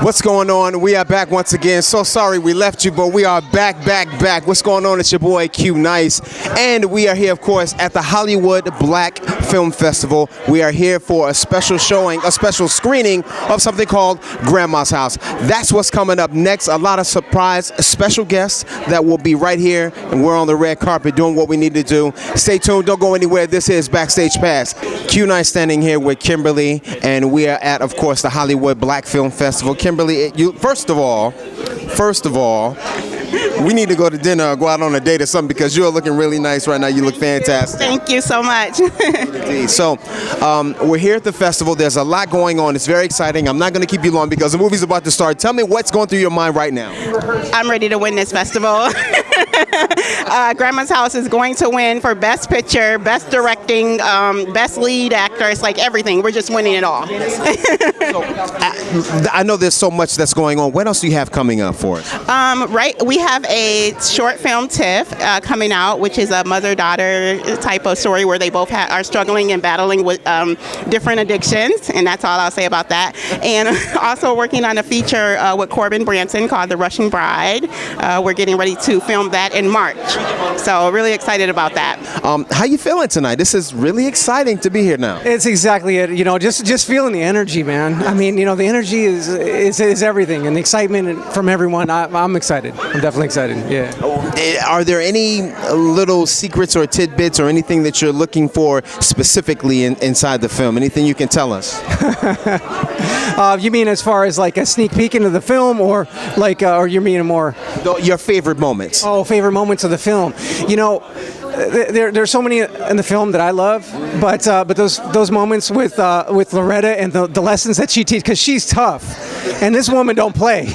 What's going on? We are back once again. So sorry we left you, but we are back. What's going on? It's your boy Q Nice, and we are here, of course, at the Hollywood Black Film Festival. We are here for a special showing, a special screening of something called Grandma's House. That's what's coming up next. A lot of surprise special guests that will be right here, and we're on the red carpet doing what we need to do. Stay tuned. Don't go anywhere. This is Backstage Pass. Q Nice standing here with Kimberly, and we are at, of course, the Hollywood Black Film Festival. Kimberly, first of all, we need to go to dinner or go out on a date or something because you're looking really nice right now. You look fantastic. Thank you so much. So, we're here at the festival. There's a lot going on. It's very exciting. I'm not going to keep you long because the movie's about to start. Tell me what's going through your mind right now. I'm ready to win this festival. Grandma's House is going to win for Best Picture, Best Directing, Best Lead Actor. It's like everything. We're just winning it all. I know there's so much that's going on. What else do you have coming up for us? We have a short film TIFF coming out, which is a mother-daughter type of story where they both are struggling and battling with different addictions, and that's all I'll say about that. And also working on a feature with Corbin Branson called The Rushing Bride. We're getting ready to film that in March, so really excited about that. How you feeling tonight? This is really exciting to be here now. It's exactly it. You know, just feeling the energy, man. I mean, you know, the energy is everything, and the excitement from everyone. I'm excited. I'm definitely excited. Yeah. Are there any little secrets or tidbits or anything that you're looking for specifically inside the film? Anything you can tell us? You mean as far as like a sneak peek into the film, or like, or you mean more? Your favorite moments. Oh, favorite moments of the film. You know, there's so many in the film that I love, but those moments with Loretta and the lessons that she teaches, because she's tough, and this woman don't play.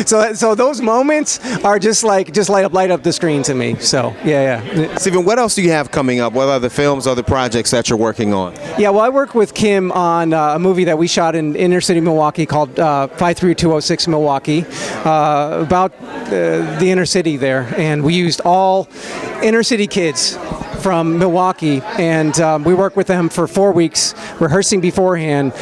so those moments are just light up the screen to me. So yeah. Steven, what else do you have coming up? What other films, other projects that you're working on? Yeah, well, I work with Kim on a movie that we shot in inner city Milwaukee called 53206 Milwaukee, about the inner city there, and we used all inner city kids from Milwaukee, and we worked with them for 4 weeks rehearsing beforehand,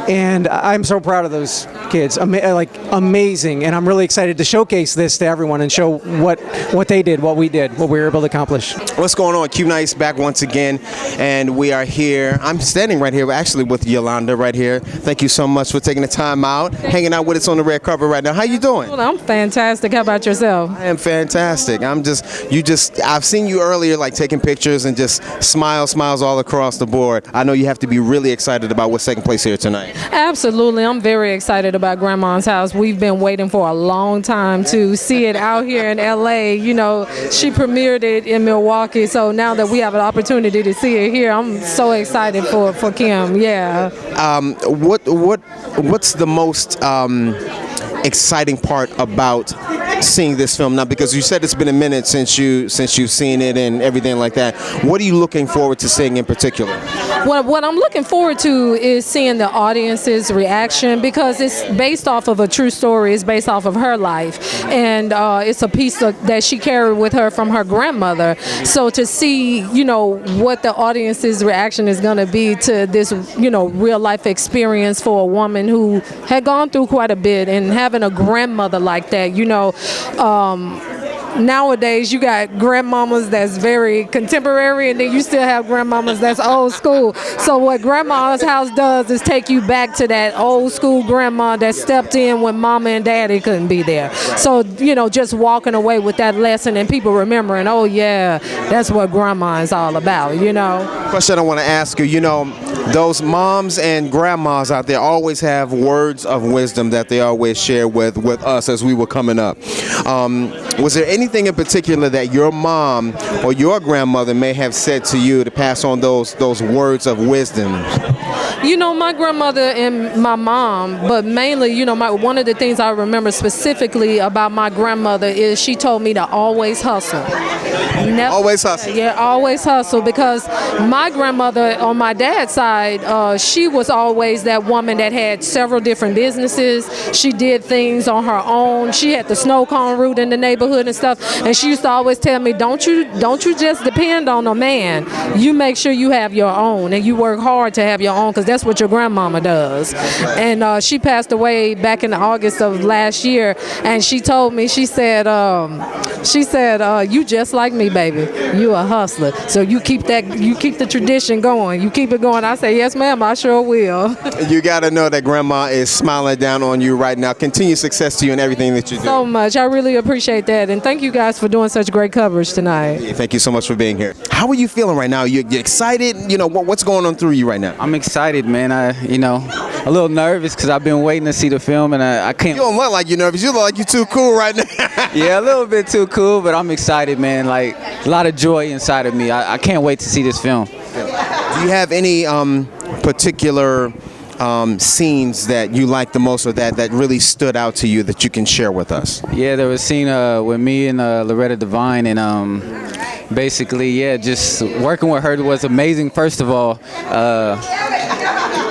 and I'm so proud of those kids. Amazing, and I'm really excited to showcase this to everyone and show what they did, what we did, what we were able to accomplish. What's going on? Q Nice back once again, and we are here. I'm standing right here actually with Yolanda right here. Thank you so much for taking the time out, hanging out with us on the red carpet right now. How you doing? Well, I'm fantastic. How about yourself? I am fantastic. I've seen you earlier like taking pictures and just smiles all across the board. I know you have to be really excited about what's taking place here tonight. Absolutely. I'm very excited about Grandma's House. We've been waiting for a long time to see it out here in LA. You know, she premiered it in Milwaukee, so now that we have an opportunity to see it here, I'm so excited for Kim. Yeah. What's the most exciting part about seeing this film now, because you said it's been a minute since you've seen it and everything like that? What are you looking forward to seeing in particular? What I'm looking forward to is seeing the audience's reaction, because it's based off of a true story. It's based off of her life, and it's a piece that she carried with her from her grandmother. So to see, you know, what the audience's reaction is going to be to this, you know, real life experience for a woman who had gone through quite a bit, and having a grandmother like that, you know. Nowadays you got grandmamas that's very contemporary, and then you still have grandmamas that's old school. So what Grandma's House does is take you back to that old school grandma that stepped in when mama and daddy couldn't be there. So, you know, just walking away with that lesson and people remembering, oh yeah, that's what grandma is all about, you know. Question I want to ask you, you know, those moms and grandmas out there always have words of wisdom that they always share with us as we were coming up. Was there any anything in particular that your mom or your grandmother may have said to you to pass on those words of wisdom? You know, my grandmother and my mom, but mainly, you know, one of the things I remember specifically about my grandmother is she told me to always hustle. Always hustle. Yeah, always hustle, because my grandmother on my dad's side, she was always that woman that had several different businesses. She did things on her own. She had the snow cone route in the neighborhood and stuff, and she used to always tell me, don't you just depend on a man. You make sure you have your own, and you work hard to have your own, because that's what your grandmama does. And she passed away back in August of last year, and she told me, she said, you just like me, baby. You a hustler. So you keep the tradition going. You keep it going. I say, yes, ma'am, I sure will. You got to know that grandma is smiling down on you right now. Continued success to you in everything that you do. So much. I really appreciate that. And thank you guys for doing such great coverage tonight. Yeah, thank you so much for being here. How are you feeling right now? You excited? You know, what's going on through you right now? I'm excited, man. A little nervous because I've been waiting to see the film, and I can't. You don't look like you're nervous. You look like you're too cool right now. Yeah, a little bit too cool, but I'm excited, man. Like, a lot of joy inside of me. I can't wait to see this film. Do you have any particular scenes that you like the most, or that really stood out to you that you can share with us? Yeah, there was a scene with me and Loretta Devine, and basically, yeah, just working with her was amazing. First of all,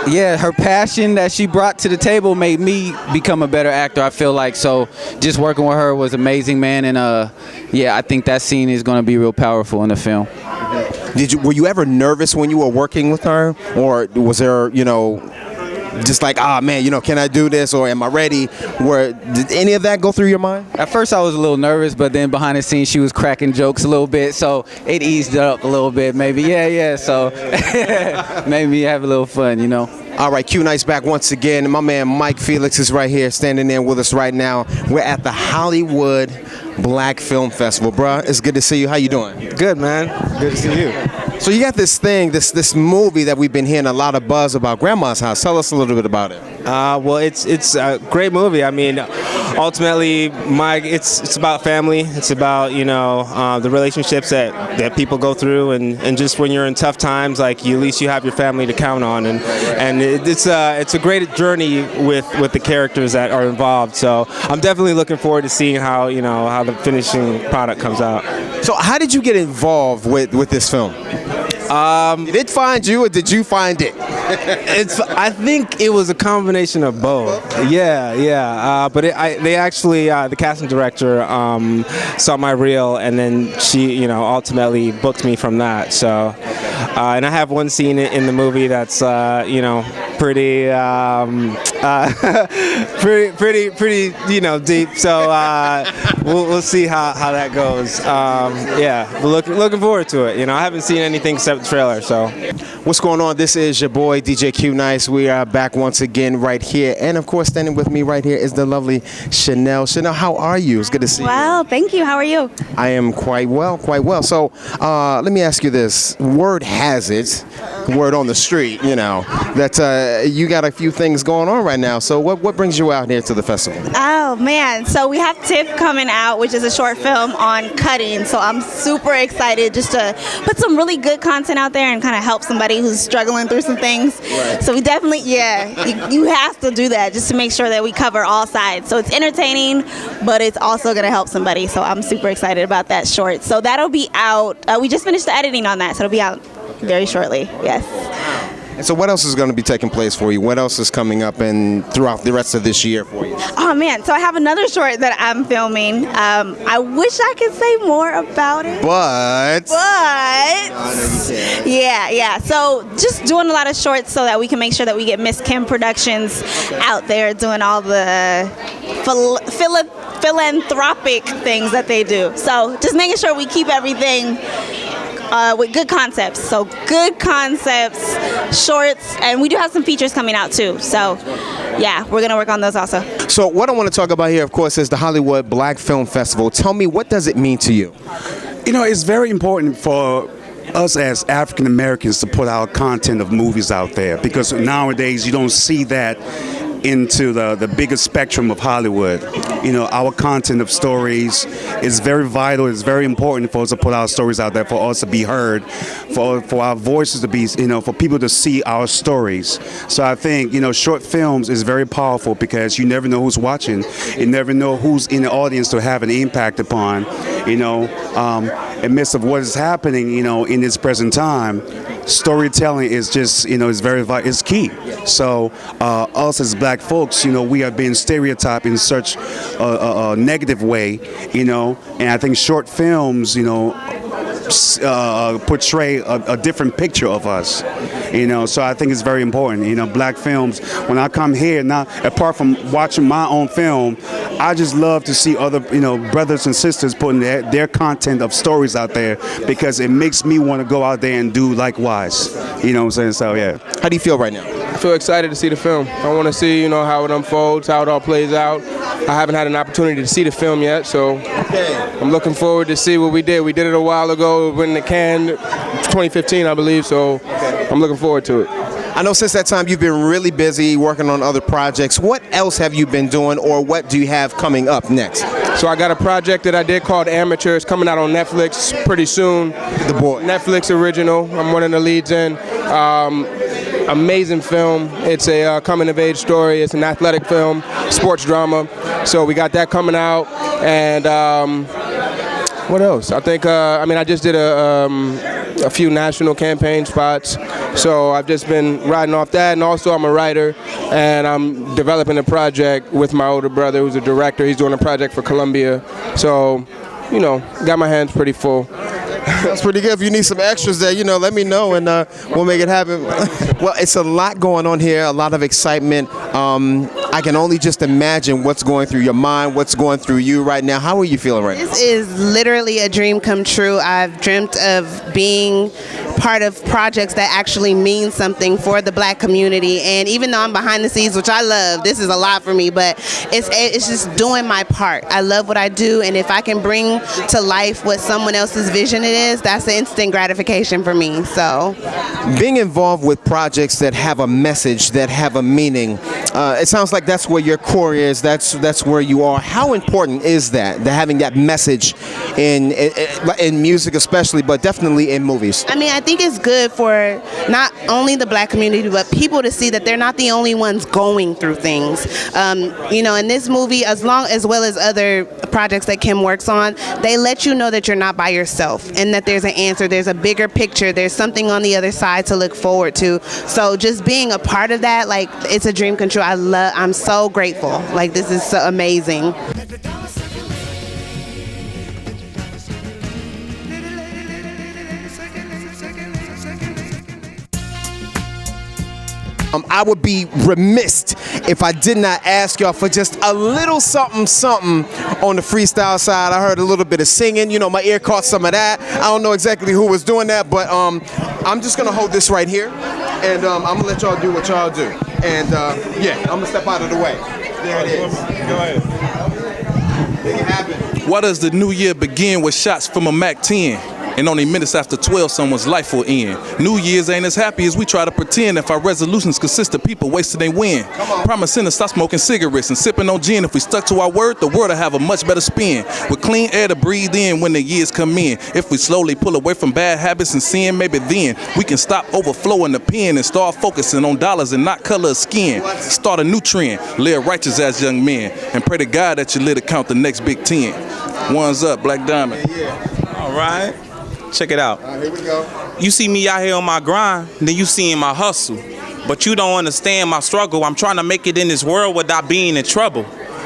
yeah, her passion that she brought to the table made me become a better actor, I feel like. So just working with her was amazing, man. And yeah, I think that scene is going to be real powerful in the film. Were you ever nervous when you were working with her, or was there, just like, man, can I do this, or am I ready? Did any of that go through your mind? At first I was a little nervous, but then behind the scenes she was cracking jokes a little bit, so it eased it up a little bit, maybe. Yeah, so made me have a little fun, All right, Q Nice back once again. My man Mike Felix is right here, standing there with us right now. We're at the Hollywood Black Film Festival. Bruh, it's good to see you. How you doing? Good, man. Good to see you. So you got this thing, this movie that we've been hearing a lot of buzz about, Grandma's House. Tell us a little bit about it. Well, it's a great movie. I mean, ultimately, it's about family. It's about the relationships that people go through, and just when you're in tough times, like at least you have your family to count on, and it's a great journey with the characters that are involved. So I'm definitely looking forward to seeing how the finishing product comes out. So how did you get involved with this film? Did it find you, or did you find it? I think it was a combination of both. Yeah. But they actually, the casting director saw my reel, and then she, ultimately booked me from that. So, and I have one scene in the movie that's, pretty, pretty, deep. So we'll see how that goes. Yeah, looking forward to it. I haven't seen anything except the trailer. So, what's going on? This is your boy DJ Q Nice. We are back once again right here, and of course, standing with me right here is the lovely Chanel. Chanel, how are you? It's good to see you. Well, thank you. How are you? I am quite well. So, let me ask you this: word has it, word on the street, that you got a few things going on right now. So, what brings you out here to the festival? Oh man, so we have TIFF coming out, which is a short film on cutting. So I'm super excited just to put some really good content out there and kind of help somebody who's struggling through some things. Right. So we definitely, you have to do that just to make sure that we cover all sides. So it's entertaining, but it's also going to help somebody. So I'm super excited about that short. So that'll be out. We just finished the editing on that, so it'll be out very shortly. Yes. And so what else is going to be taking place for you? What else is coming up and throughout the rest of this year for you? Oh man, so I have another short that I'm filming. I wish I could say more about it. But yeah. So just doing a lot of shorts so that we can make sure that we get Miss Kim Productions out there doing all the philanthropic things that they do. So just making sure we keep everything with good concepts. So good concepts, shorts, and we do have some features coming out too. So yeah, we're gonna work on those also. So what I want to talk about here, of course, is the Hollywood Black Film Festival. Tell me, what does it mean to you? It's very important for us as African Americans to put our content of movies out there, because nowadays you don't see that into the bigger spectrum of Hollywood. You know, our content of stories is very vital. It's very important for us to put our stories out there, for us to be heard, for our voices to be, you know, for people to see our stories. So I think, you know, short films is very powerful because you never know who's watching. You never know who's in the audience to have an impact upon, you know, amidst of what is happening, you know, in this present time. Storytelling is just, you know, is very vital. It's key. So us as black folks, you know, we are being stereotyped in such a negative way, you know, and I think short films, you know, portray a different picture of us, you know. So I think it's very important, you know, black films. When I come here now, apart from watching my own film, I just love to see other, you know, brothers and sisters putting their content of stories out there, because it makes me want to go out there and do likewise, you know what I'm saying? So yeah. How do you feel right now? I feel excited to see the film. I want to see, you know, how it unfolds, how it all plays out. I haven't had an opportunity to see the film yet, so I'm looking forward to see what we did. We did it a while ago, in the Cannes 2015, I believe, so I'm looking forward to it. I know since that time you've been really busy working on other projects. What else have you been doing, or what do you have coming up next? So I got a project that I did called Amateur. It's coming out on Netflix pretty soon. The boy. Netflix original. I'm one of the leads in. Amazing film. It's a coming-of-age story. It's an athletic film, sports drama. So we got that coming out. And what else? I think, I just did a few national campaign spots. So I've just been riding off that. And also I'm a writer, and I'm developing a project with my older brother who's a director. He's doing a project for Columbia. So, you know, got my hands pretty full. That's pretty good. If you need some extras there, you know, let me know, and we'll make it happen. Well, it's a lot going on here, a lot of excitement. I can only just imagine what's going through your mind, what's going through you right now. How are you feeling right now? This is literally a dream come true. I've dreamt of being part of projects that actually mean something for the black community, and even though I'm behind the scenes, which I love, this is a lot for me, but it's just doing my part. I love what I do, and if I can bring to life what someone else's vision it is, that's an instant gratification for me. So being involved with projects that have a message, that have a meaning, it sounds like that's where your core is, that's where you are. How important is that having that message in music especially, but definitely in movies? I mean, I think it's good for not only the black community, but people to see that they're not the only ones going through things. You know, in this movie, as well as other projects that Kim works on, they let you know that you're not by yourself, and that there's an answer, there's a bigger picture, there's something on the other side to look forward to. So just being a part of that, like, it's a dream come true. I'm so grateful. Like, this is so amazing. I would be remiss if I did not ask y'all for just a little something on the freestyle side. I heard a little bit of singing, you know, my ear caught some of that. I don't know exactly who was doing that, but I'm just gonna hold this right here, and I'm gonna let y'all do what y'all do. And yeah, I'm gonna step out of the way. There it is. Go ahead. Make it happen. Why does the new year begin with shots from a Mac 10? And only minutes after 12, someone's life will end. New Year's ain't as happy as we try to pretend. If our resolutions consist of people wasting they win. Promising to stop smoking cigarettes and sipping on gin. If we stuck to our word, the world will have a much better spin. With clean air to breathe in when the years come in. If we slowly pull away from bad habits and sin, maybe then we can stop overflowing the pen and start focusing on dollars and not color of skin. Start a new trend, live righteous as young men, and pray to God that you live to count the next Big 10. One's up, Black Diamond. All right. Check it out. Here we go. You see me out here on my grind, then you seeing my hustle. But you don't understand my struggle. I'm trying to make it in this world without being in trouble.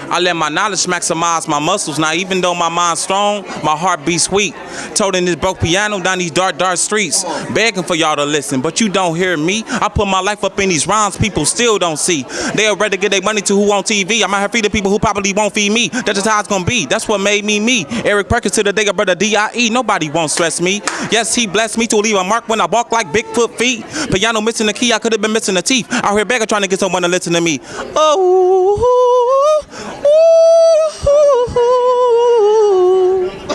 I let my knowledge maximize my muscles. Now even though my mind's strong, my heart beats weak. Toting this broke piano down these dark, dark streets. Begging for y'all to listen, but you don't hear me. I put my life up in these rhymes people still don't see. They'll rather get their money to who on TV. I might have feed the people who probably won't feed me. That's just how it's gonna be. That's what made me me. Eric Perkins to the day of brother D.I.E. Nobody won't stress me. Yes, he blessed me to leave a mark when I walk like Bigfoot feet. Piano missing the key, I could have been missing the teeth. Out here begging trying to get someone to listen to me. Oh.